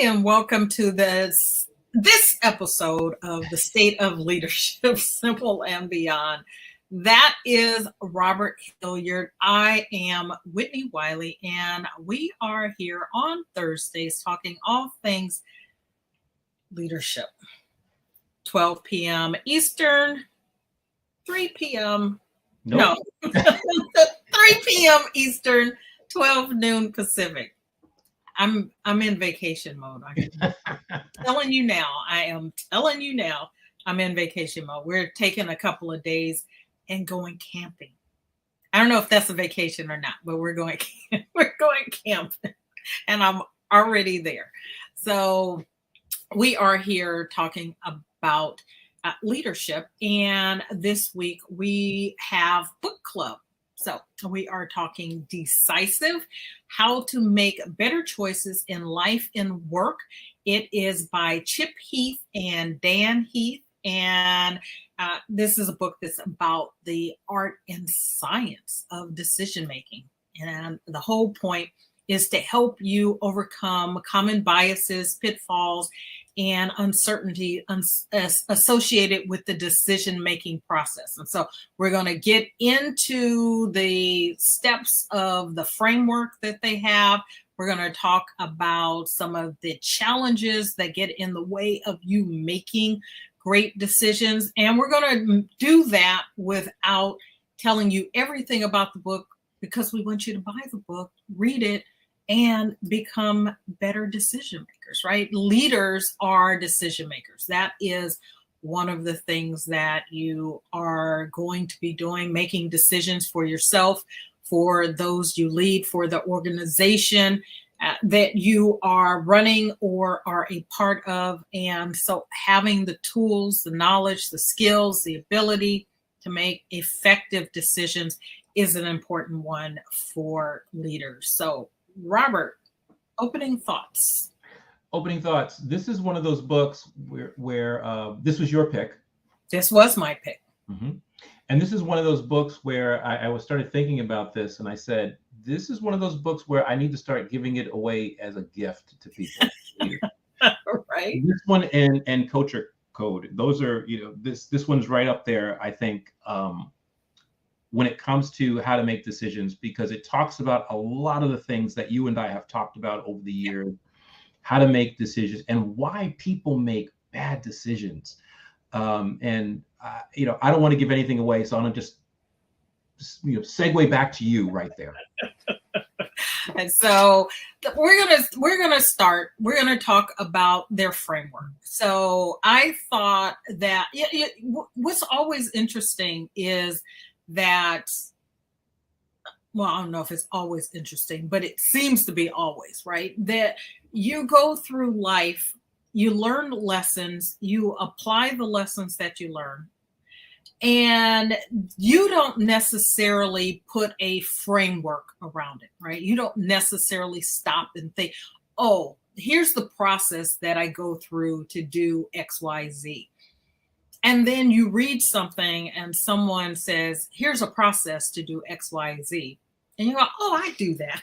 and welcome to this episode of the State of Leadership, Simple and Beyond. That is Robert Hilliard. I am Whitney Wiley, and we are here on Thursdays talking all things leadership. 12 p.m. Eastern, 3 p.m. Nope. No, 3 p.m. Eastern, 12 noon Pacific. I'm in vacation mode. I'm telling you now. I'm in vacation mode. We're taking a couple of days and going camping. I don't know if that's a vacation or not, but we're going camping, and I'm already there. So we are here talking about leadership, and this week we have book club. So we are talking Decisive, How to Make Better Choices in Life and Work. It is by Chip Heath and Dan Heath. And this is a book that's about the art and science of decision making. And the whole point is to help you overcome common biases, pitfalls, and uncertainty associated with the decision-making process. And so we're going to get into the steps of the framework that they have. We're going to talk about some of the challenges that get in the way of you making great decisions. And we're going to do that without telling you everything about the book, because we want you to buy the book, read it, and become better decision makers, right? Leaders are decision makers. That is one of the things that you are going to be doing, making decisions for yourself, for those you lead, for the organization that you are running or are a part of. And so having the tools, the knowledge, the skills, the ability to make effective decisions is an important one for leaders. So Robert, opening thoughts. This is one of those books where this was your pick. This was my pick. Mm-hmm. And this is one of those books where I started thinking about this, and I said, this is one of those books where I need to start giving it away as a gift to people. Right. This one and Culture Code. Those are, this one's right up there, I think, when it comes to how to make decisions, because it talks about a lot of the things that you and I have talked about over the years, how to make decisions and why people make bad decisions. I don't want to give anything away, so I'm going to just segue back to you right there. And so we're gonna talk about their framework. So I thought that what's always interesting is that, well, I don't know if it's always interesting, but it seems to be always, right? That you go through life, you learn lessons, you apply the lessons that you learn, and you don't necessarily put a framework around it, right? You don't necessarily stop and think, oh, here's the process that I go through to do X, Y, Z. And then you read something and someone says, here's a process to do X, Y, Z. And you go, oh, I do that,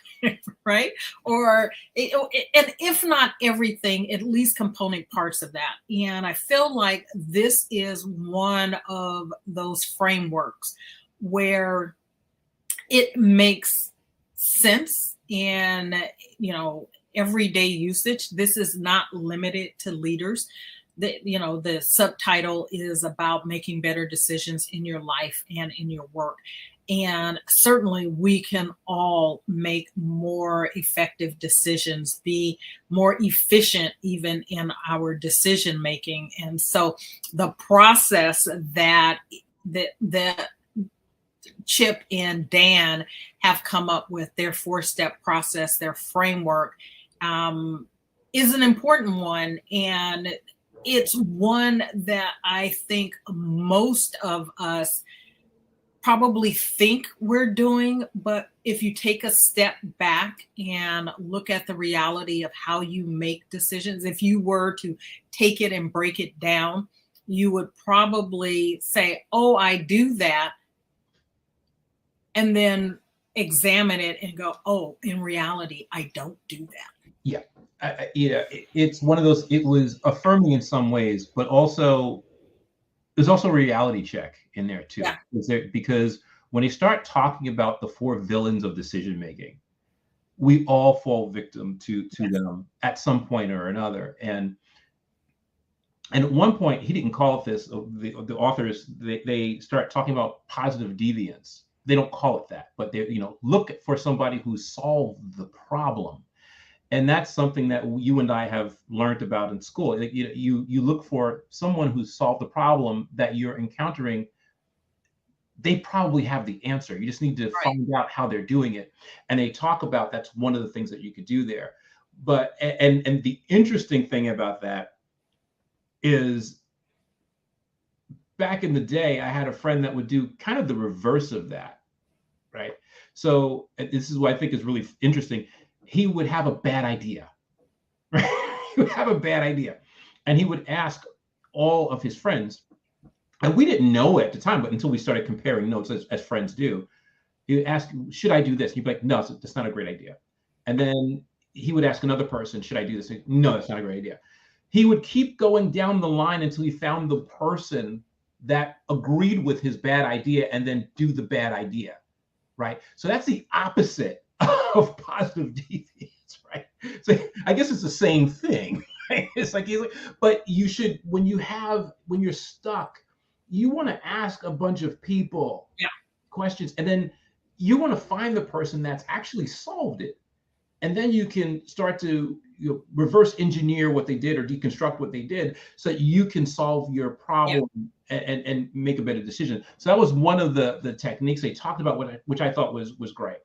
right? And if not everything, at least component parts of that. And I feel like this is one of those frameworks where it makes sense in, everyday usage. This is not limited to leaders. The subtitle is about making better decisions in your life and in your work. And certainly we can all make more effective decisions, be more efficient even in our decision making. And so the process that Chip and Dan have come up with, their 4-step process, their framework, is an important one. And it's one that I think most of us probably think we're doing, but if you take a step back and look at the reality of how you make decisions, if you were to take it and break it down, you would probably say, oh, I do that, and then examine it and go, oh, in reality, I don't do that. Yeah. Yeah, it's one of those. It was affirming in some ways, but also there's also a reality check in there too. Yeah. Because when you start talking about the four villains of decision making, we all fall victim to them at some point or another. And at one point, he didn't call it this. The authors they start talking about positive deviance. They don't call it that, but they look for somebody who solved the problem. And that's something that you and I have learned about in school. You look for someone who's solved the problem that you're encountering. They probably have the answer. You just need to Right. find out how they're doing it. And they talk about that's one of the things that you could do there. But and the interesting thing about that is back in the day, I had a friend that would do kind of the reverse of that, right? So this is what I think is really interesting. He would have a bad idea, right? He would have a bad idea, and he would ask all of his friends, and we didn't know at the time, but until we started comparing notes as friends do, he would ask, "Should I do this?" And he'd be like, "No, that's not a great idea." And then he would ask another person, "Should I do this?" No, that's not a great idea. He would keep going down the line until he found the person that agreed with his bad idea and then do the bad idea, right? So that's the opposite of positive deviance, right? So I guess it's the same thing, right? It's like, but you should, when you're stuck, you want to ask a bunch of people questions, and then you want to find the person that's actually solved it. And then you can start to reverse engineer what they did or deconstruct what they did so that you can solve your problem and make a better decision. So that was one of the techniques they talked about, which I thought was great.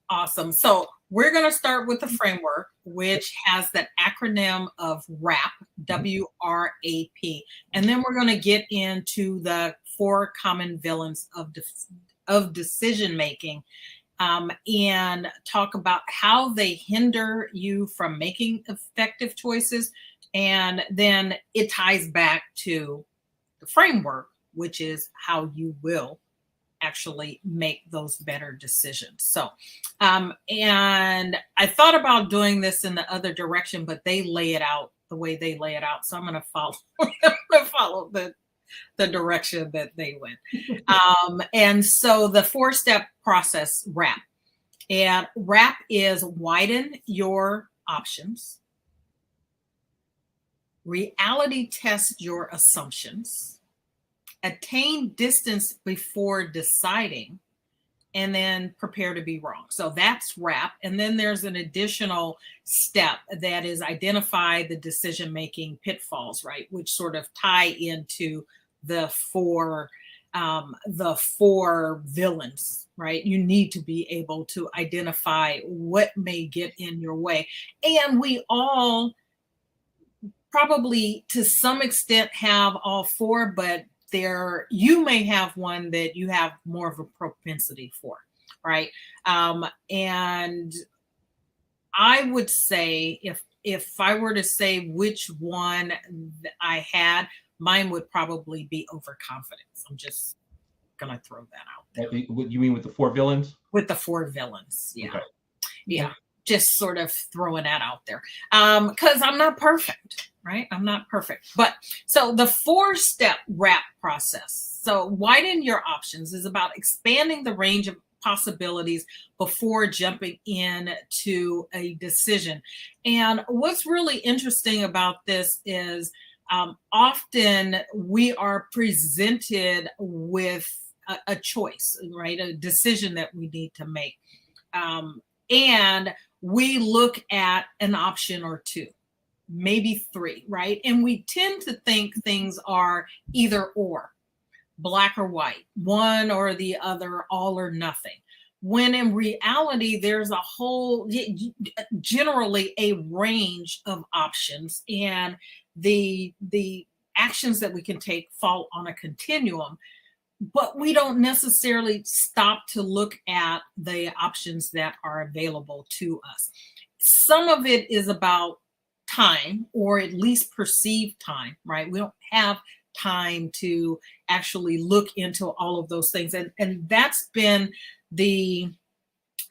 Awesome. So we're going to start with the framework, which has that acronym of WRAP, WRAP. And then we're going to get into the four common villains of decision making. And talk about how they hinder you from making effective choices. And then it ties back to the framework, which is how you will actually make those better decisions. So, and I thought about doing this in the other direction, but they lay it out the way they lay it out. So I'm going to follow the direction that they went. And so the 4-step process WRAP. And WRAP is widen your options, reality test your assumptions, attain distance before deciding, and then prepare to be wrong. So that's WRAP. And then there's an additional step that is identify the decision-making pitfalls, right? Which sort of tie into the four villains, right? You need to be able to identify what may get in your way. And we all probably to some extent have all four, but you may have one that you have more of a propensity for, right? And I would say if I were to say which one I had, mine would probably be overconfidence. I'm just gonna throw that out there. What you mean with the four villains? With the four villains, yeah. Okay. Yeah. Just sort of throwing that out there. Because I'm not perfect, right? I'm not perfect. But so the 4-step WRAP process. So widen your options is about expanding the range of possibilities before jumping into a decision. And what's really interesting about this is often we are presented with a choice, right? A decision that we need to make. And we look at an option or two, maybe three, right? And we tend to think things are either or, black or white, one or the other, all or nothing. When in reality, there's generally a range of options, and the actions that we can take fall on a continuum. But we don't necessarily stop to look at the options that are available to us. Some of it is about time, or at least perceived time, right? We don't have time to actually look into all of those things. And that's been the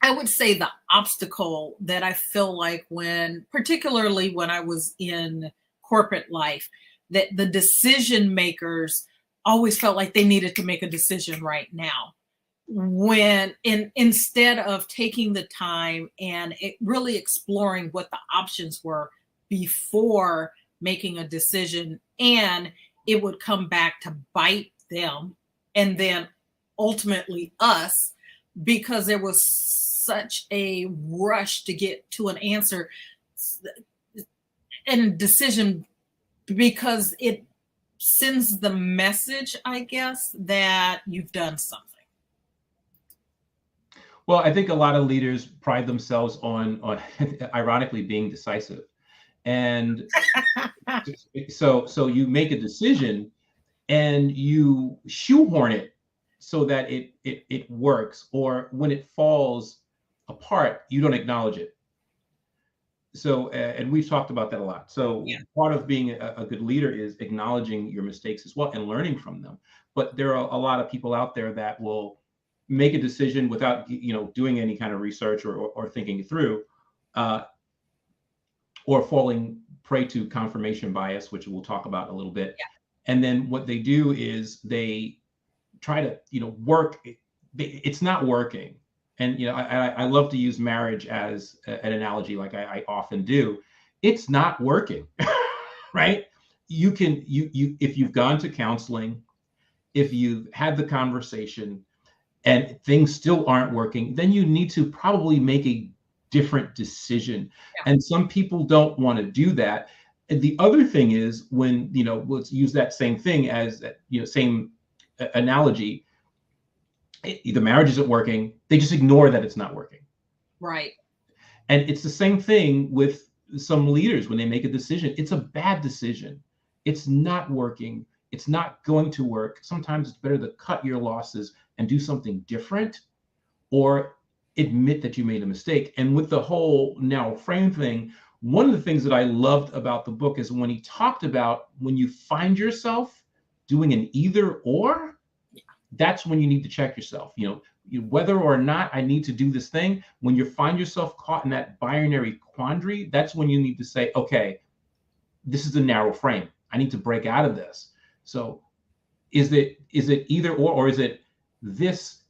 I would say the obstacle that I feel like particularly when I was in corporate life, that the decision makers always felt like they needed to make a decision right now. Instead of taking the time and really exploring what the options were before making a decision, and it would come back to bite them and then ultimately us, because there was such a rush to get to an answer and a decision, because it sends the message, I guess, that you've done something. Well, I think a lot of leaders pride themselves on ironically being decisive. And so you make a decision and you shoehorn it so that it works, or when it falls apart, you don't acknowledge it. So, and we've talked about that a lot. So Yeah. part of being a good leader is acknowledging your mistakes as well and learning from them. But there are a lot of people out there that will make a decision without, doing any kind of research or thinking it through, or falling prey to confirmation bias, which we'll talk about a little bit. Yeah. And then what they do is they try to, work. It's not working. And I love to use marriage as an analogy, like I often do. It's not working, right? You if you've gone to counseling, if you've had the conversation, and things still aren't working, then you need to probably make a different decision. Yeah. And some people don't want to do that. And the other thing is, when let's use that same thing as same analogy. The marriage isn't working, they just ignore that it's not working. Right. And it's the same thing with some leaders when they make a decision. It's a bad decision. It's not working. It's not going to work. Sometimes it's better to cut your losses and do something different, or admit that you made a mistake. And with the whole narrow frame thing, one of the things that I loved about the book is when he talked about when you find yourself doing an either or, that's when you need to check yourself. Whether or not I need to do this thing, when you find yourself caught in that binary quandary, that's when you need to say, okay, this is a narrow frame. I need to break out of this. So is it either or is it this,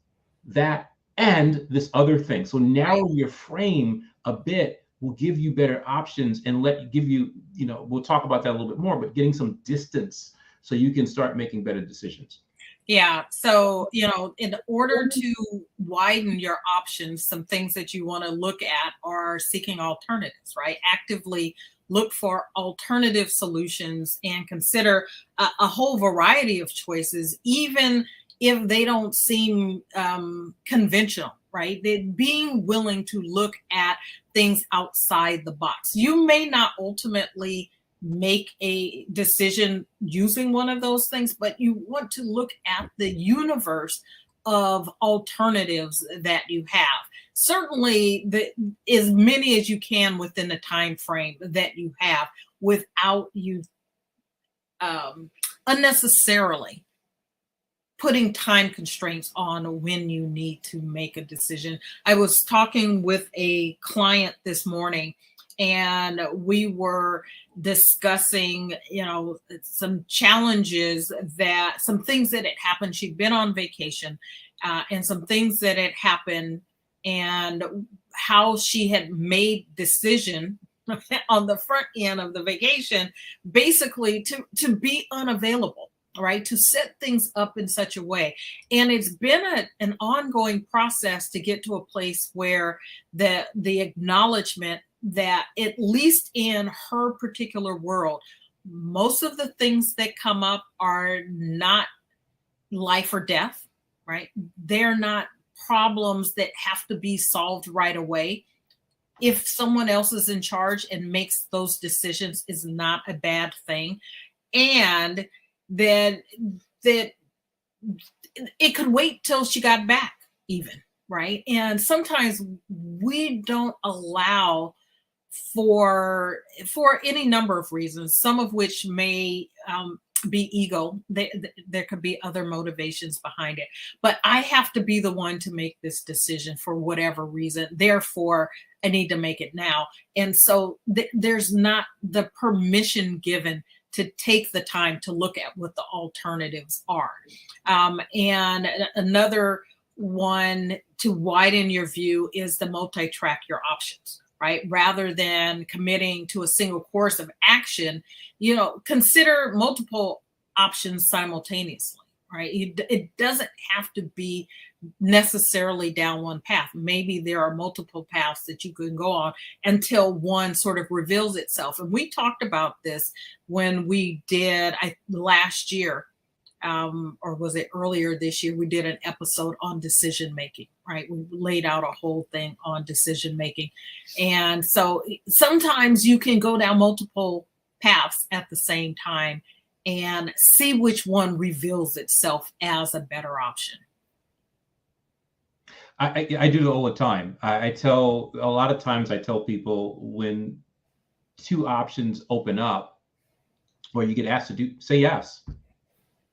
that, and this other thing? So narrow your frame a bit will give you better options and give you, we'll talk about that a little bit more, but getting some distance so you can start making better decisions. Yeah. So, in order to widen your options, some things that you want to look at are seeking alternatives, right? Actively look for alternative solutions and consider a whole variety of choices, even if they don't seem conventional, right? Being willing to look at things outside the box. You may not ultimately make a decision using one of those things, but you want to look at the universe of alternatives that you have. Certainly as many as you can within the time frame that you have, without you unnecessarily putting time constraints on when you need to make a decision. I was talking with a client this morning, and we were discussing, some challenges, some things that had happened. She'd been on vacation, and some things that had happened, and how she had made decision on the front end of the vacation, basically to be unavailable, right? To set things up in such a way. And it's been an ongoing process to get to a place where the acknowledgement that, at least in her particular world, most of the things that come up are not life or death, right? They're not problems that have to be solved right away. If someone else is in charge and makes those decisions, is not a bad thing. And that it could wait till she got back, even, right? And sometimes we don't allow for any number of reasons, some of which may be ego. There could be other motivations behind it. But I have to be the one to make this decision for whatever reason. Therefore, I need to make it now. And so there's not the permission given to take the time to look at what the alternatives are. And another one to widen your view is the multi-track your options, right? Rather than committing to a single course of action, consider multiple options simultaneously, right? It doesn't have to be necessarily down one path. Maybe there are multiple paths that you can go on until one sort of reveals itself. And we talked about this when we did last year, or was it earlier this year, we did an episode on decision making, right? We laid out a whole thing on decision making. And so sometimes you can go down multiple paths at the same time and see which one reveals itself as a better option. I do it all the time. I tell a lot of times I tell people when two options open up or you get asked to say yes.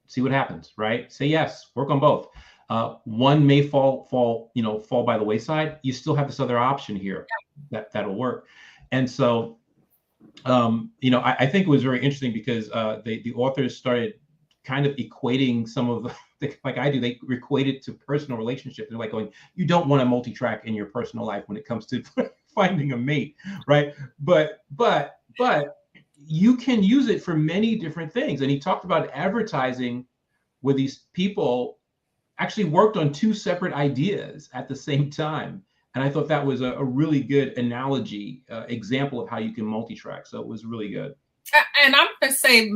See what happens, right? Say yes, work on both. One may fall by the wayside. You still have this other option here that'll work. And so, I think it was very interesting because the authors started kind of equating some of like I do, they equate it to personal relationships. They're like going, you don't want a multi-track in your personal life when it comes to finding a mate, right? But you can use it for many different things. And he talked about advertising where these people actually worked on two separate ideas at the same time. And I thought that was a really good analogy, example of how you can multi-track. So it was really good. And I'm going to say,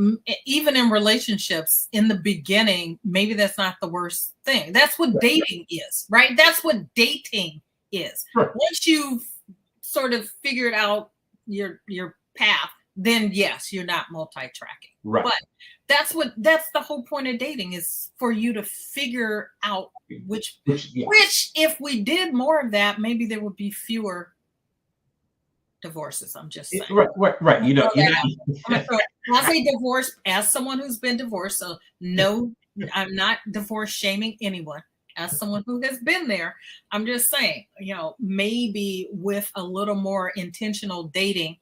even in relationships, in the beginning, maybe that's not the worst thing. That's what dating is, right? That's what dating is. Sure. Once you've sort of figured out your path, then yes, you're not multi-tracking. Right. But that's the whole point of dating, is for you to figure out which if we did more of that, maybe there would be fewer divorces. I'm just saying. Right. As a divorce, as someone who's been divorced, so no, I'm not divorce shaming anyone. As someone who has been there, I'm just saying, maybe with a little more intentional dating,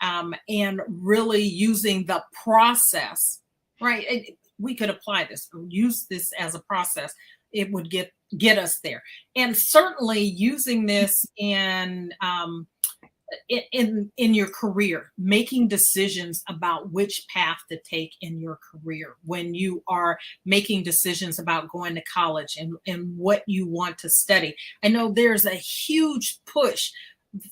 and really using the process, right? We could apply this, use this as a process. It would get us there. And certainly using this in your career, making decisions about which path to take in your career, when you are making decisions about going to college and what you want to study. I know there's a huge push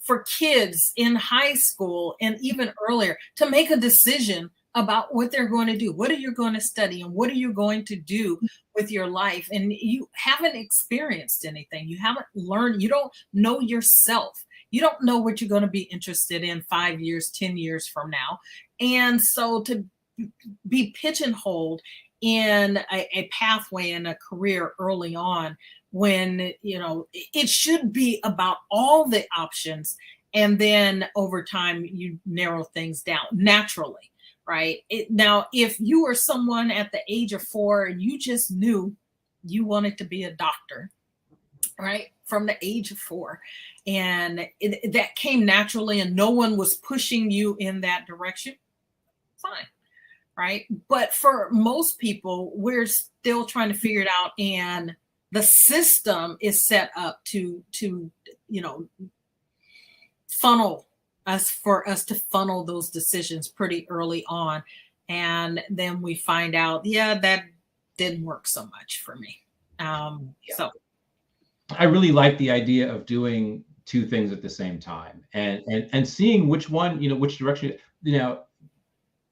for kids in high school and even earlier to make a decision about what they're going to do. What are you going to study and what are you going to do with your life? And you haven't experienced anything. You haven't learned. You don't know yourself. You don't know what you're going to be interested in 5 years, 10 years from now. And so to be pigeonholed in a pathway in a career early on, when, it should be about all the options. And then over time, you narrow things down naturally, right? Now, if you were someone at the age of 4 and you just knew you wanted to be a doctor, right, from the age of 4, and that came naturally and no one was pushing you in that direction, fine, right? But for most people, we're still trying to figure it out, and the system is set up to funnel us, for us to funnel those decisions pretty early on. And then we find out, that didn't work so much for me. So I really like the idea of doing two things at the same time and seeing which one, which direction,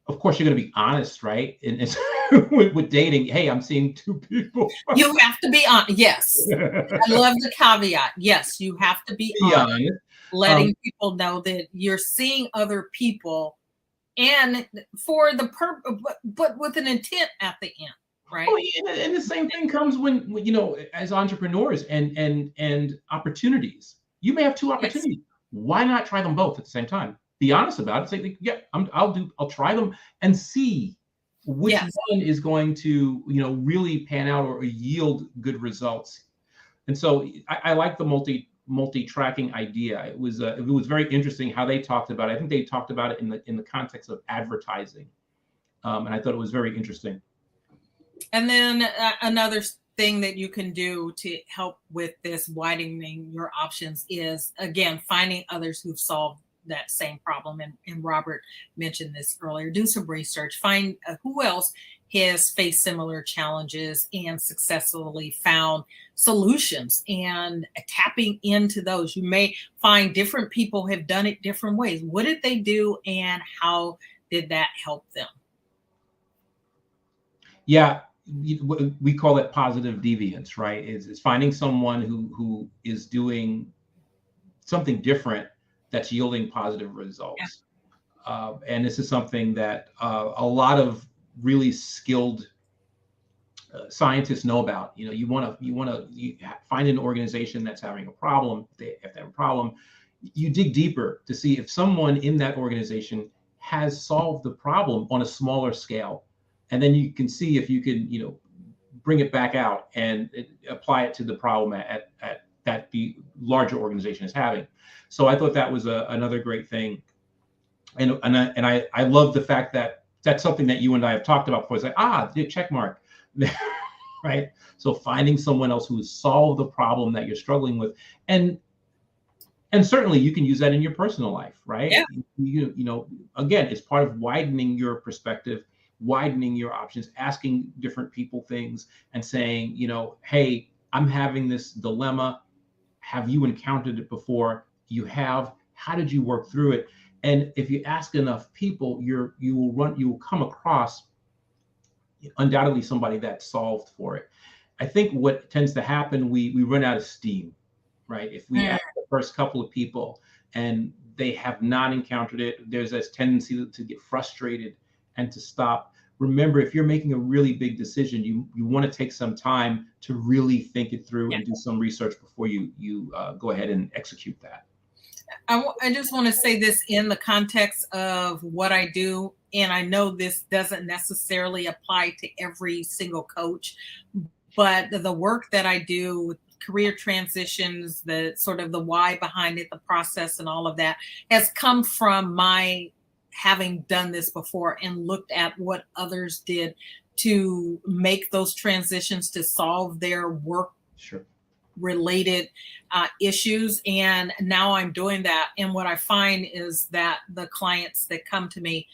of course you're going to be honest, right? And it's with dating, hey, I'm seeing two people. You have to be honest. Yes. I love the caveat. Yes, you have to be honest. Letting people know that you're seeing other people and for the purpose, but with an intent at the end. Right. Oh, and the same thing comes when as entrepreneurs and opportunities. You may have two opportunities. Yes. Why not try them both at the same time? Be honest about it. Say, I'll try them and see which Yes. one is going to, really pan out or yield good results. And so I like the multi-tracking idea. It was very interesting how they talked about it. I think they talked about it in the context of advertising, and I thought it was very interesting. And then another thing that you can do to help with this widening your options is, again, finding others who've solved that same problem. And Robert mentioned this earlier. Do some research, find who else has faced similar challenges and successfully found solutions, and tapping into those. You may find different people have done it different ways. What did they do and how did that help them? Yeah, we call it positive deviance, right? Is finding someone who is doing something different that's yielding positive Yeah. results. And this is something that a lot of really skilled scientists know about. You find an organization that's having a problem. If they have a problem, you dig deeper to see if someone in that organization has solved the problem on a smaller scale, and then you can see if you can, bring it back out and apply it to the problem at that the larger organization is having. So I thought that was another great thing, and I love the fact that that's something that you and I have talked about before. It's like, the check mark. Right? So finding someone else who has solved the problem that you're struggling with, and certainly you can use that in your personal life, right? Yeah. Again, it's part of widening your perspective, widening your options, asking different people things, and saying, hey, I'm having this dilemma. Have you encountered it before? You have. How did you work through it? And if you ask enough people, you will come across undoubtedly somebody that solved for it. I think what tends to happen, we run out of steam, right? If we ask the first couple of people and they have not encountered it, there's this tendency to get frustrated and to stop. Remember, if you're making a really big decision, you want to take some time to really think it through and do some research before you go ahead and execute that. I just want to say this in the context of what I do. And I know this doesn't necessarily apply to every single coach, but the work that I do with career transitions, the sort of the why behind it, the process and all of that has come from my having done this before and looked at what others did to make those transitions to solve their work Sure. related issues. And now I'm doing that. And what I find is that the clients that come to me,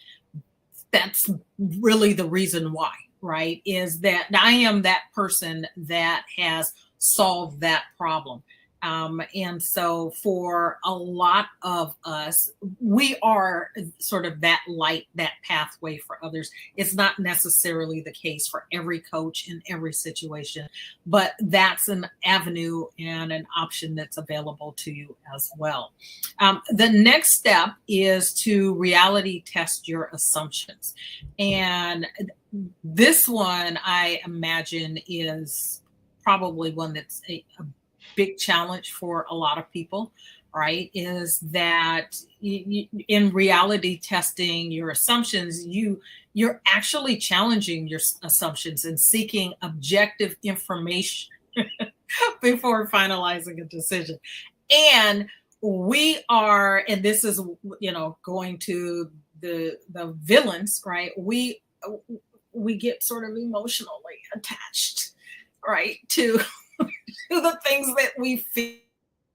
that's really the reason why, right? Is that I am that person that has solved that problem. And so for a lot of us, we are sort of that light, that pathway for others. It's not necessarily the case for every coach in every situation, but that's an avenue and an option that's available to you as well. The next step is to reality test your assumptions. And this one, I imagine, is probably one that's a big challenge for a lot of people, right? Is that in reality testing your assumptions, you're actually challenging your assumptions and seeking objective information before finalizing a decision. And and this is, going to the villains, right? We get sort of emotionally attached, right, to the things that we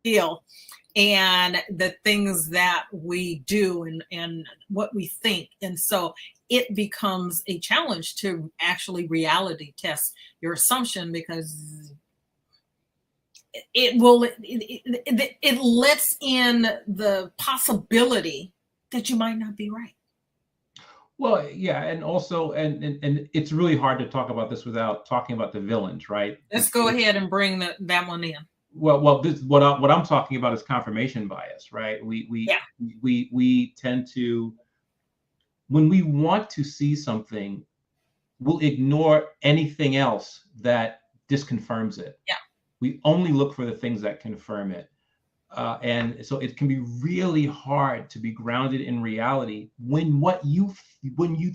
feel and the things that we do and what we think. And so it becomes a challenge to actually reality test your assumption, because it lets in the possibility that you might not be right. Well, yeah, and also, and it's really hard to talk about this without talking about the villains, right? Let's go ahead and bring that one in. Well, what I'm talking about is confirmation bias, right? Yeah. We tend to, when we want to see something, we'll ignore anything else that disconfirms it. Yeah. We only look for the things that confirm it. And so it can be really hard to be grounded in reality when you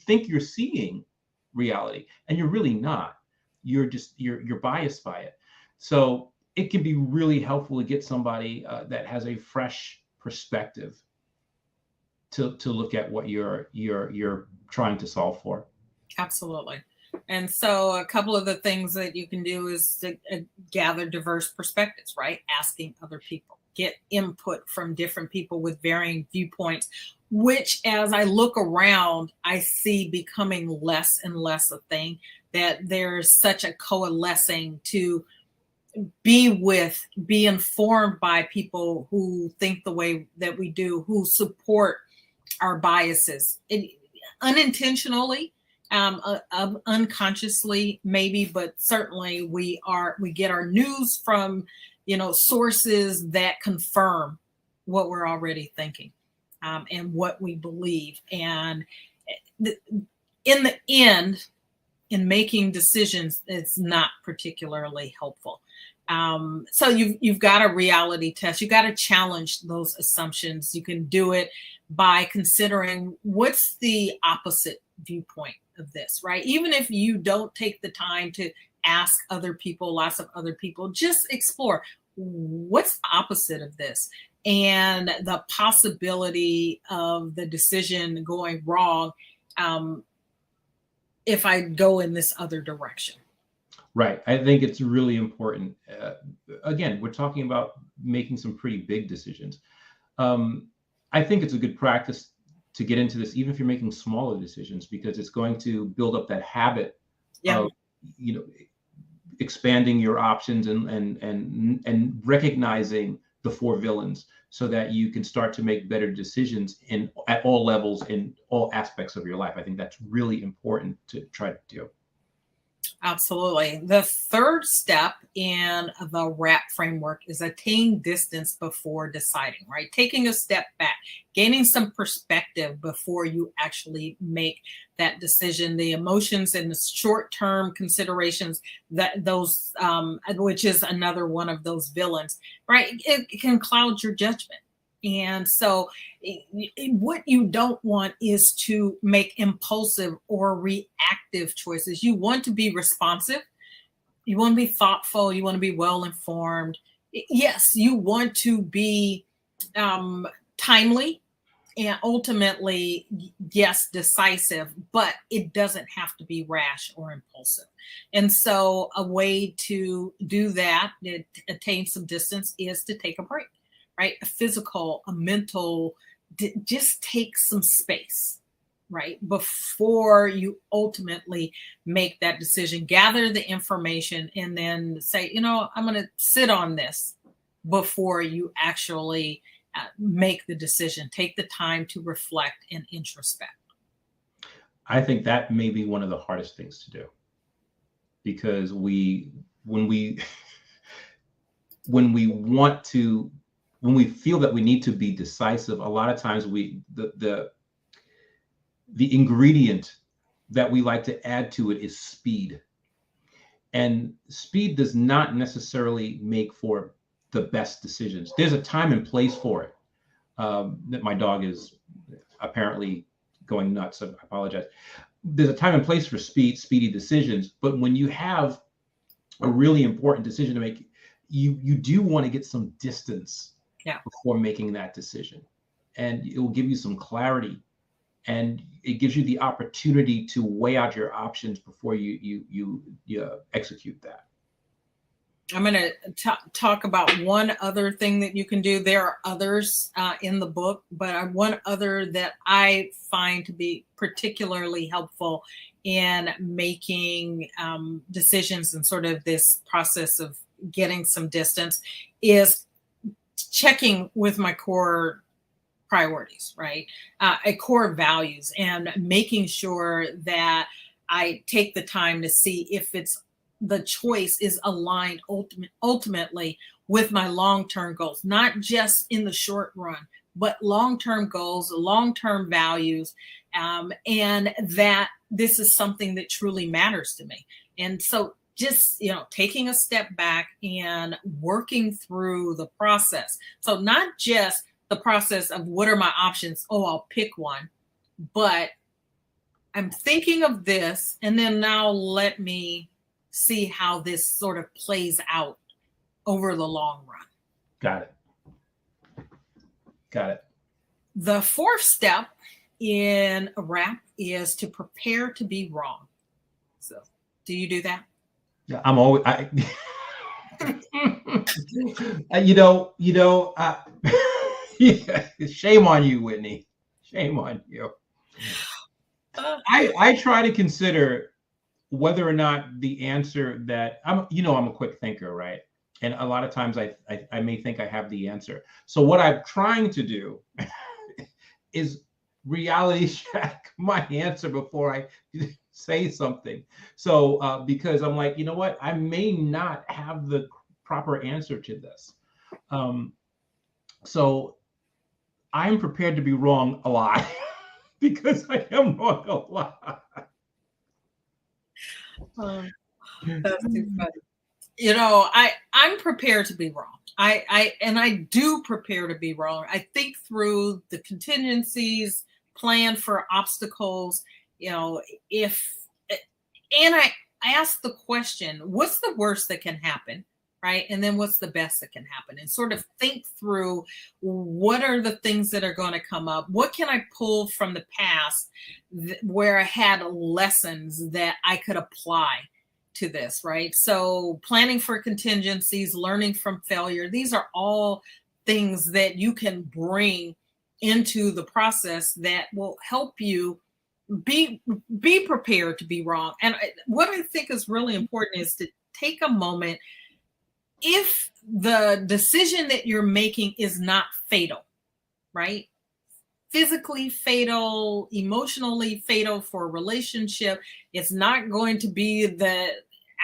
think you're seeing reality, and you're really not. You're biased by it. So it can be really helpful to get somebody that has a fresh perspective to look at what you're trying to solve for. Absolutely. And so a couple of the things that you can do is to gather diverse perspectives, right? Asking other people, get input from different people with varying viewpoints, which as I look around, I see becoming less and less a thing, that there's such a coalescing to be informed by people who think the way that we do, who support our biases unintentionally, unconsciously maybe, but certainly we get our news from sources that confirm what we're already thinking, and what we believe. And in the end, in making decisions, it's not particularly helpful. So you've got a reality test. You got to challenge those assumptions. You can do it by considering what's the opposite viewpoint of this, right? Even if you don't take the time to ask other people, lots of other people, just explore what's the opposite of this, and the possibility of the decision going wrong if I go in this other direction. Right. I think it's really important. Again, we're talking about making some pretty big decisions. I think it's a good practice to get into this, even if you're making smaller decisions, because it's going to build up that habit of, expanding your options and recognizing the four villains, so that you can start to make better decisions at all levels, in all aspects of your life. I think that's really important to try to do. Absolutely. The third step in the WRAP framework is attain distance before deciding, right? Taking a step back, gaining some perspective before you actually make that decision. The emotions and the short-term considerations, which is another one of those villains, right? It can cloud your judgment. And so what you don't want is to make impulsive or reactive choices. You want to be responsive. You want to be thoughtful. You want to be well-informed. Yes, you want to be timely, and ultimately, yes, decisive, but it doesn't have to be rash or impulsive. And so a way to do that, to attain some distance, is to take a break. Right? A physical, a mental, just take some space, right? Before you ultimately make that decision, gather the information, and then say, I'm going to sit on this before you actually make the decision. Take the time to reflect and introspect. I think that may be one of the hardest things to do, because when we feel that we need to be decisive, a lot of times the ingredient that we like to add to it is speed. And speed does not necessarily make for the best decisions. There's a time and place for it. That my dog is apparently going nuts, so I apologize. There's a time and place for speedy decisions, but when you have a really important decision to make, you do want to get some distance before making that decision, and it will give you some clarity, and it gives you the opportunity to weigh out your options before you execute that. I'm going to talk about one other thing that you can do. There are others in the book, but one other that I find to be particularly helpful in making decisions and sort of this process of getting some distance is checking with my core priorities, right? Core values, and making sure that I take the time to see if the choice is aligned ultimately with my long-term goals, not just in the short run, but long-term goals, long-term values, and that this is something that truly matters to me. And so just, taking a step back and working through the process. So not just the process of what are my options, I'll pick one, but I'm thinking of this, and then now let me see how this sort of plays out over the long run. Got it. Got it. The fourth step in a wrap is to prepare to be wrong. So, do you do that? Yeah, I'm always. Yeah, shame on you, Whitney. Shame on you. I try to consider whether or not the answer that I'm a quick thinker, right? And a lot of times I may think I have the answer. So what I'm trying to do is reality check my answer before I say something. So because I'm like, you know what, I may not have the proper answer to this. So I'm prepared to be wrong a lot because I am wrong a lot. That's too funny. I'm prepared to be wrong. I do prepare to be wrong. I think through the contingencies, plan for obstacles, if and I ask the question, what's the worst that can happen? Right. And then what's the best that can happen? And sort of think through what are the things that are going to come up? What can I pull from the past where I had lessons that I could apply to this, right? So planning for contingencies, learning from failure, these are all things that you can bring into the process that will help you be prepared to be wrong. And what I think is really important is to take a moment. If the decision that you're making is not fatal, right? Physically fatal, emotionally fatal for a relationship, it's not going to be the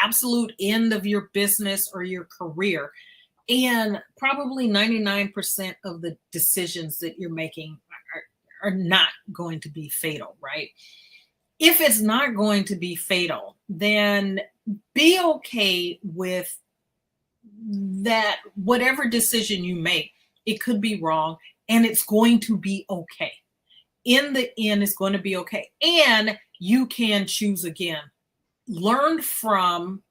absolute end of your business or your career. And probably 99% of the decisions that you're making are not going to be fatal, right? If it's not going to be fatal, then be okay with that. Whatever decision you make, it could be wrong and it's going to be okay. In the end, it's going to be okay. And you can choose again. Learn from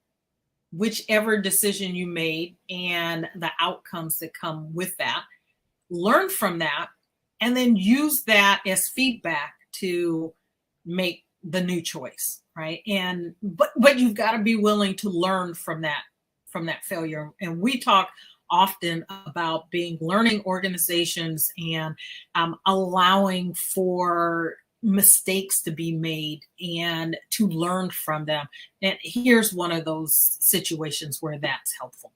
whichever decision you made and the outcomes that come with that. Learn from that and then use that as feedback to make the new choice, right? And but you've got to be willing to learn from that failure. And we talk often about being learning organizations and allowing for mistakes to be made and to learn from them. And here's one of those situations where that's helpful.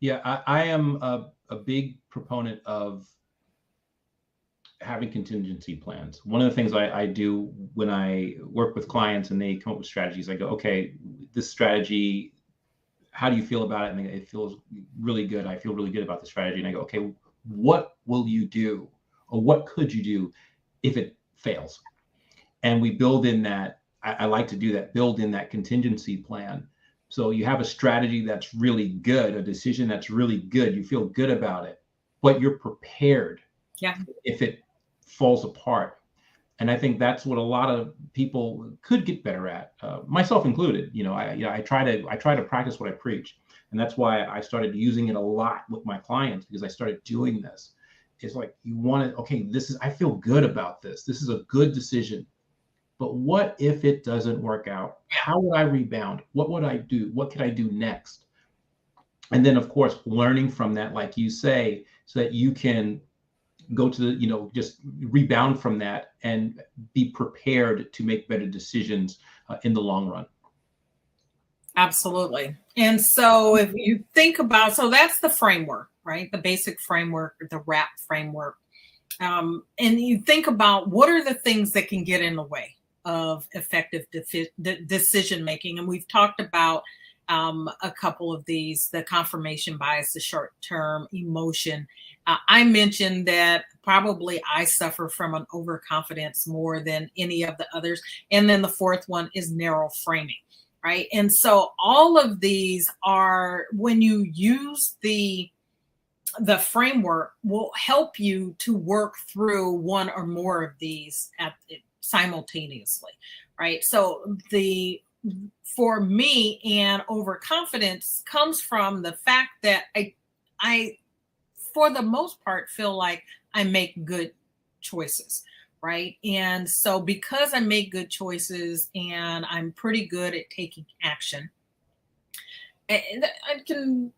Yeah, I am a big proponent of having contingency plans. One of the things I do when I work with clients and they come up with strategies, I go, okay, this strategy, how do you feel about it? And it feels really good. I feel really good about the strategy. And I go, okay, what will you do? Or what could you do if it fails? And we build in that, I like to do that, build in that contingency plan. So you have a strategy that's really good, a decision that's really good. You feel good about it, but you're prepared if it falls apart. And I think that's what a lot of people could get better at, myself included. I try to practice what I preach, and that's why I started using it a lot with my clients, because I started doing this. It's like, you want to, okay, I feel good about this. This is a good decision, but what if it doesn't work out? How would I rebound? What would I do? What could I do next? And then, of course, learning from that, like you say, so that you can go to just rebound from that and be prepared to make better decisions in the long run. Absolutely. And so if you think about, so that's the framework, right? The basic framework, the WRAP framework. And you think about what are the things that can get in the way of effective decision making. And we've talked about a couple of these: the confirmation bias, the short-term emotion. I mentioned that probably I suffer from an overconfidence more than any of the others. And then the fourth one is narrow framing, right? And so all of these are, when you use the framework, will help you to work through one or more of these simultaneously, right? So for me, and overconfidence comes from the fact that I for the most part feel like I make good choices, right? And so because I make good choices and I'm pretty good at taking action, I can,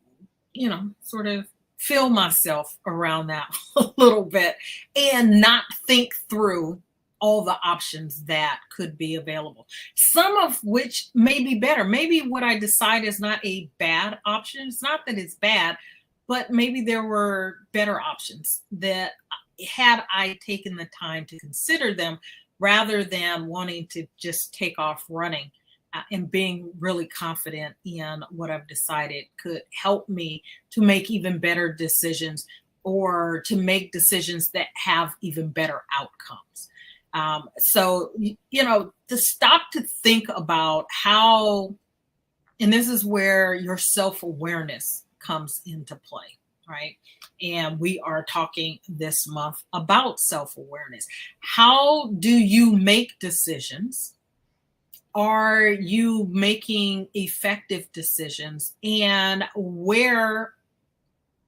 sort of feel myself around that a little bit and not think through all the options that could be available. Some of which may be better. Maybe what I decide is not a bad option. It's not that it's bad, but maybe there were better options that had I taken the time to consider them rather than wanting to just take off running, and being really confident in what I've decided could help me to make even better decisions or to make decisions that have even better outcomes. So, to stop to think about how, and this is where your self awareness comes into play, right? And we are talking this month about self awareness. How do you make decisions? Are you making effective decisions? And where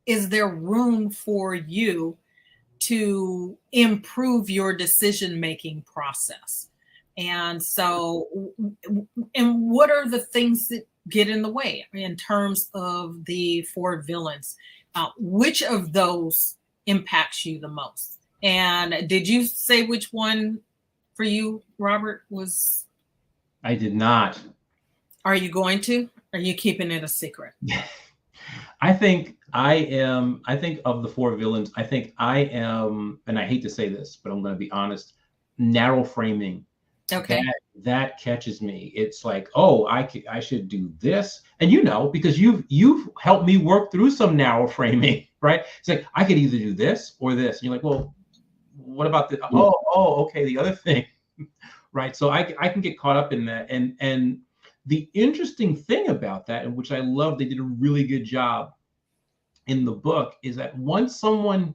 is there room for you to improve your decision making process? And so, and what are the things that get in the way in terms of the four villains? Which of those impacts you the most? And did you say which one for you, Robert, was? I did not. Are you going to? Are you keeping it a secret? I think of the four villains, I think I am, and I hate to say this, but I'm going to be honest, narrow framing. Okay. That catches me. It's like, oh, I should do this. And because you've helped me work through some narrow framing, right? It's like, I could either do this or this. And you're like, well, what about the, okay, the other thing. Right. So I can get caught up in that. And the interesting thing about that, and which I love, they did a really good job in the book, is that once someone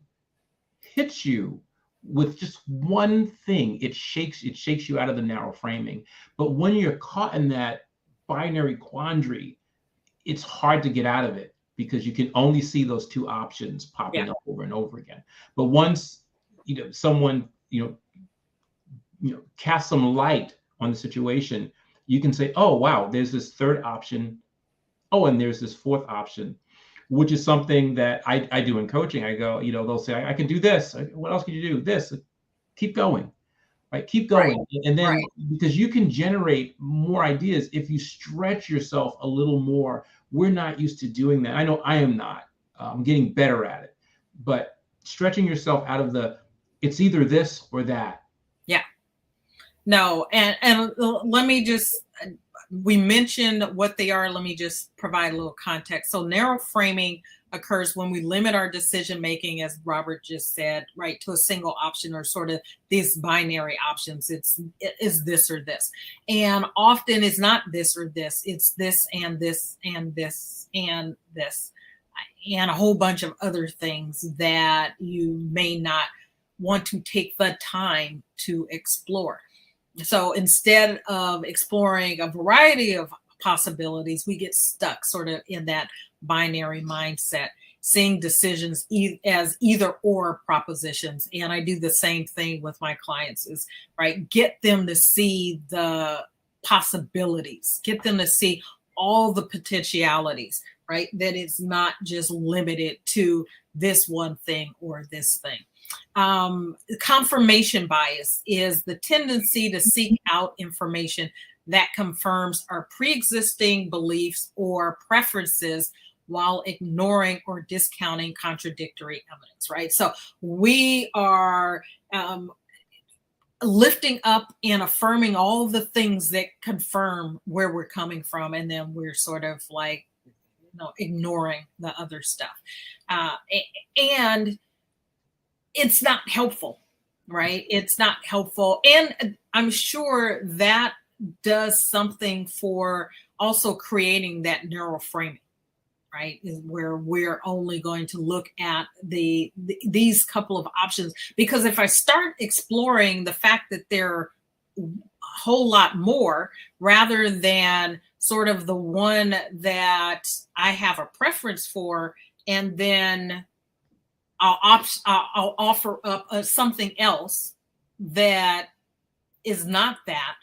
hits you with just one thing, it shakes you out of the narrow framing. But when you're caught in that binary quandary, it's hard to get out of it because you can only see those two options popping up over and over again. But once someone cast some light on the situation, you can say, oh, wow, there's this third option. Oh, and there's this fourth option, which is something that I do in coaching. I go, they'll say, I can do this. What else can you do? This. Keep going, right? Keep going. Right. And then because you can generate more ideas if you stretch yourself a little more. We're not used to doing that. I know I am not. I'm getting better at it. But stretching yourself out of it's either this or that. Yeah. No, and let me just, we mentioned what they are. Let me just provide a little context. So narrow framing occurs when we limit our decision making, as Robert just said, right, to a single option or sort of these binary options. It is this or this. And often it's not this or this. It's this and this and this and this and a whole bunch of other things that you may not want to take the time to explore. So instead of exploring a variety of possibilities, we get stuck sort of in that binary mindset, seeing decisions as either or propositions. And I do the same thing with my clients is, right, get them to see the possibilities, get them to see all the potentialities, right? That it's not just limited to this one thing or this thing. Confirmation bias is the tendency to seek out information that confirms our pre-existing beliefs or preferences while ignoring or discounting contradictory evidence, right? So we are lifting up and affirming all the things that confirm where we're coming from, and then we're sort of like, ignoring the other stuff. And it's not helpful, right? It's not helpful. And I'm sure that does something for also creating that narrow framing, right? Is where we're only going to look at these couple of options. Because if I start exploring the fact that there are a whole lot more, rather than sort of the one that I have a preference for, and then I'll offer up something else that is not that.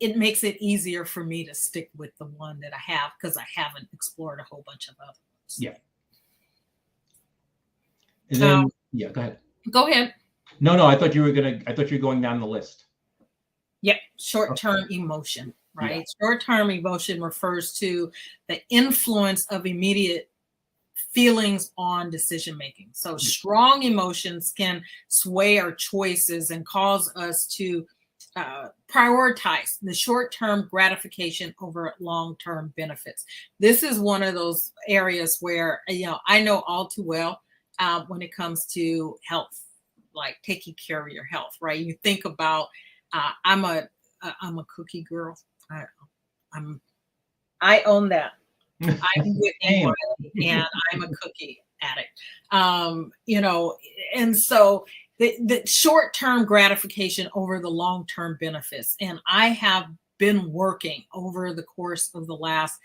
It makes it easier for me to stick with the one that I have, because I haven't explored a whole bunch of others. Yeah. And then, yeah, go ahead. Go ahead. No, I thought you were going down the list. Yep. Short-term emotion, right? Yeah. Short-term emotion refers to the influence of immediate feelings on decision making. So strong emotions can sway our choices and cause us to prioritize the short-term gratification over long-term benefits. This is one of those areas where, I know all too well when it comes to health, like taking care of your health, right? You think about, I'm a cookie girl. I own that. I'm with you, and I'm a cookie addict. And so the short-term gratification over the long-term benefits. And I have been working over the course of the last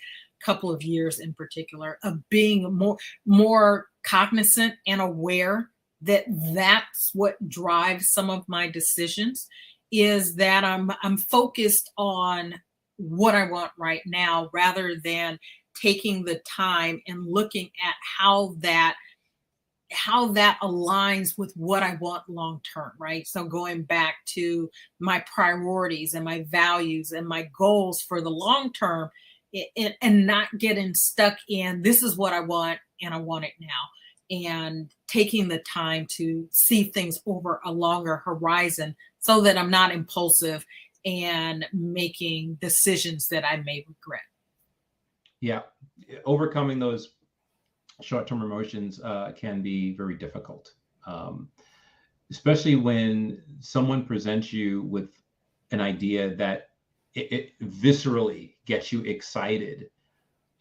couple of years in particular of being more cognizant and aware that that's what drives some of my decisions, is that I'm focused on what I want right now, rather than taking the time and looking at how that aligns with what I want long term, right? So going back to my priorities and my values and my goals for the long term, and not getting stuck in, this is what I want and I want it now, and taking the time to see things over a longer horizon, so that I'm not impulsive and making decisions that I may regret. Yeah, overcoming those short-term emotions can be very difficult, especially when someone presents you with an idea that it viscerally gets you excited,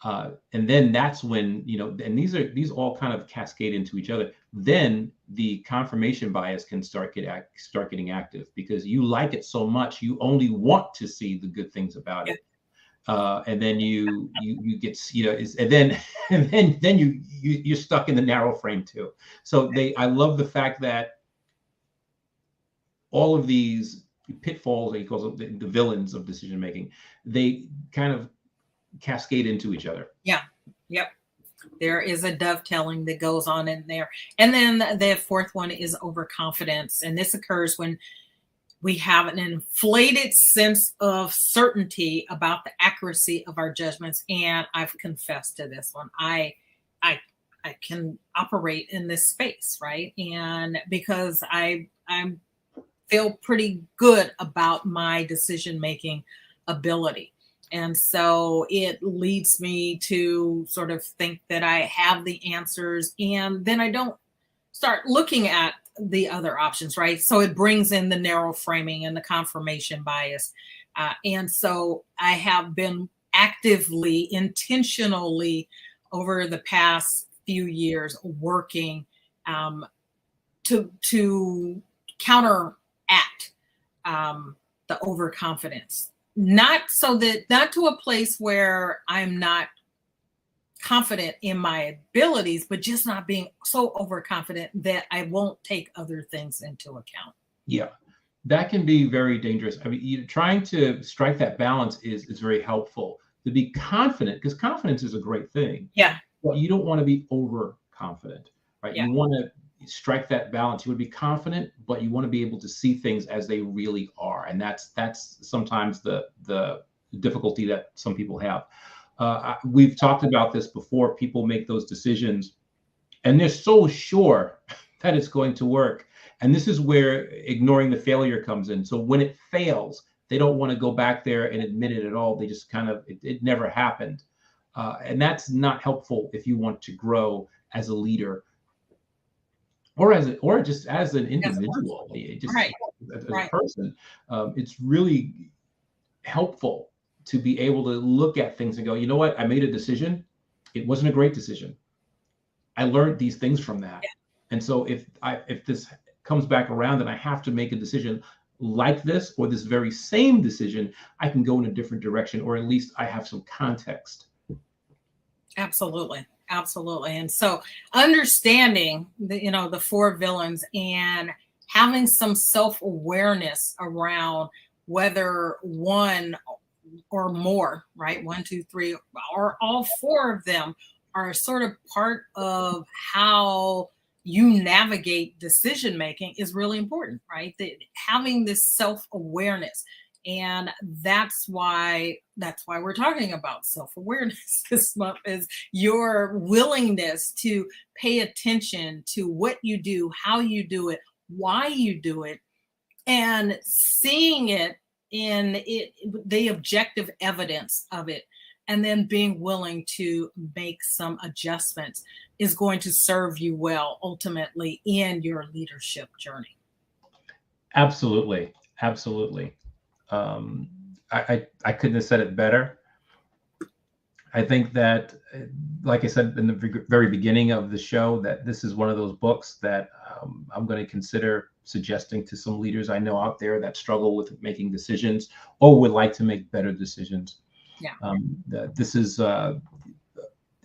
and then that's when, and these all kind of cascade into each other. Then the confirmation bias can start getting active, because you like it so much, you only want to see the good things about it. And then you get, and then you're stuck in the narrow frame too. So I love the fact that all of these pitfalls, he calls them the villains of decision making, they kind of cascade into each other. Yeah. Yep. There is a dovetailing that goes on in there. And then the fourth one is overconfidence. And this occurs when we have an inflated sense of certainty about the accuracy of our judgments. And I've confessed to this one. I can operate in this space, right? And because I feel pretty good about my decision-making ability. And so it leads me to sort of think that I have the answers, and then I don't start looking at the other options, right? So it brings in the narrow framing and the confirmation bias. And so I have been actively, intentionally over the past few years working to counteract the overconfidence. Not to a place where I'm not confident in my abilities, but just not being so overconfident that I won't take other things into account. Yeah, that can be very dangerous. I mean, trying to strike that balance is very helpful, to be confident, because confidence is a great thing. Yeah. But you don't want to be overconfident, right? Yeah. You want to strike that balance. You would be confident, but you want to be able to see things as they really are. And that's sometimes the difficulty that some people have. We've talked about this before. People make those decisions and they're so sure that it's going to work. And this is where ignoring the failure comes in. So when it fails, they don't want to go back there and admit it at all. They just kind of, it never happened. And that's not helpful if you want to grow as a leader, or just as an individual, as a person. It's really helpful to be able to look at things and go, you know what? I made a decision. It wasn't a great decision. I learned these things from that. Yeah. And so if this comes back around and I have to make a decision, like this or this very same decision, I can go in a different direction, or at least I have some context. Absolutely. Absolutely. And so understanding the four villains and having some self-awareness around whether one or more, right? One, two, three, or all four of them are sort of part of how you navigate decision making is really important, right? Having this self-awareness. And that's why we're talking about self-awareness this month, is your willingness to pay attention to what you do, how you do it, why you do it, and seeing it in the objective evidence of it, and then being willing to make some adjustments is going to serve you well ultimately in your leadership journey. Absolutely. Absolutely. Um, I couldn't have said it better. I think that, like I said in the very beginning of the show, that this is one of those books that I'm going to consider suggesting to some leaders I know out there that struggle with making decisions or would like to make better decisions. Yeah. This is,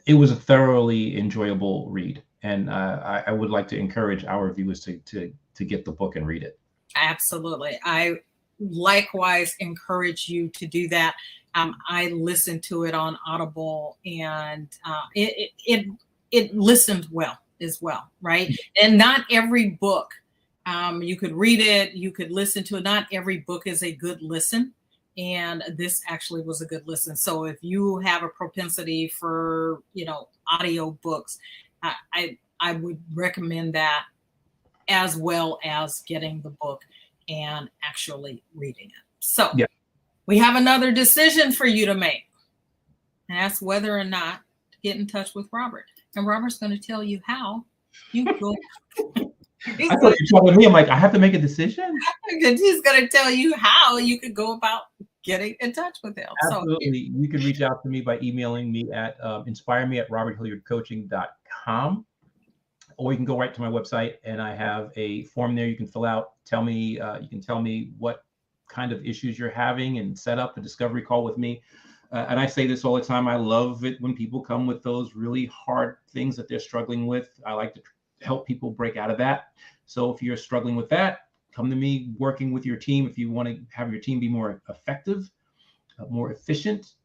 it was a thoroughly enjoyable read. And I would like to encourage our viewers to get the book and read it. Absolutely. I likewise encourage you to do that. I listened to it on Audible, and it listened well as well, right? And not every book, you could read it, you could listen to it. Not every book is a good listen, and this actually was a good listen. So if you have a propensity for audio books, I would recommend that, as well as getting the book and actually reading it. So yeah. We have another decision for you to make. And that's whether or not to get in touch with Robert. And Robert's going to tell you how you go. I thought you were talking to me. I'm like, I have to make a decision? He's going to tell you how you could go about getting in touch with him. Absolutely. So, you can reach out to me by emailing me at inspireme@roberthilliardcoaching.com. Or you can go right to my website, and I have a form there you can fill out. You can tell me what kind of issues you're having and set up a discovery call with me. And I say this all the time. I love it when people come with those really hard things that they're struggling with. I like to help people break out of that. So if you're struggling with that, come to me working with your team. If you want to have your team be more effective, more efficient,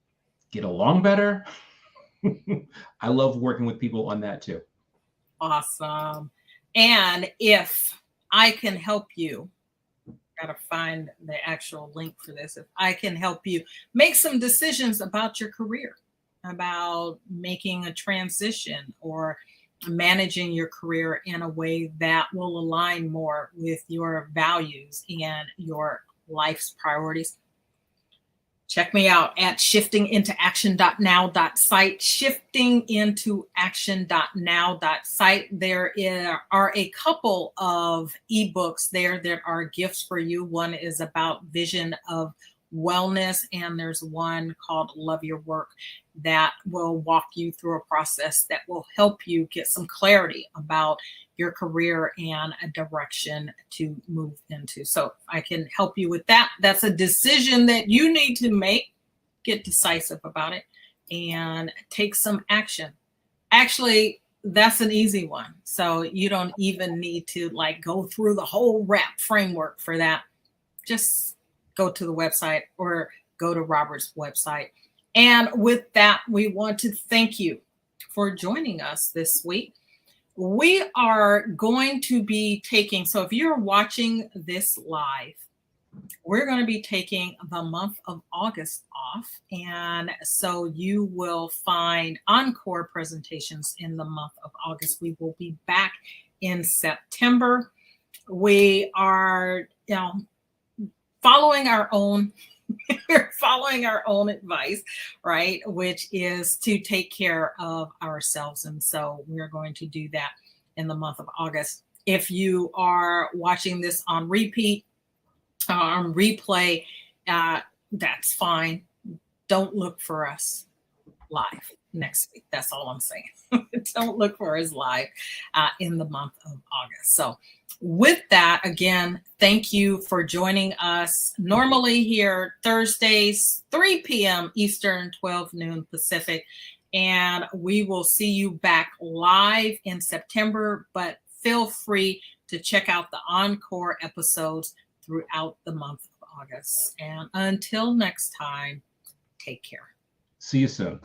get along better. I love working with people on that too. Awesome. And if I can help you, gotta find the actual link for this. If I can help you make some decisions about your career, about making a transition or managing your career in a way that will align more with your values and your life's priorities, check me out at shiftingintoaction.now.site, shiftingintoaction.now.site. There are a couple of ebooks there that are gifts for you. One is about vision of wellness, and there's one called Love Your Work that will walk you through a process that will help you get some clarity about your career and a direction to move into. So I can help you with that. That's a decision that you need to make. Get decisive about it and take some action. Actually, that's an easy one. So you don't even need to go through the whole WRAP framework for that. Just go to the website or go to Robert's website. And with that, we want to thank you for joining us this week. We are going to be taking, so if you're watching this live, we're going to be taking the month of August off. And so you will find encore presentations in the month of August. We will be back in September. We are, following our own advice, right? Which is to take care of ourselves. And so we're going to do that in the month of August. If you are watching this on repeat, replay, that's fine. Don't look for us. live next week. That's all I'm saying. Don't look for us live in the month of August. So with that, again, thank you for joining us. Normally here Thursdays, 3 p.m. Eastern, 12 noon Pacific. And we will see you back live in September, but feel free to check out the encore episodes throughout the month of August. And until next time, take care. See you soon.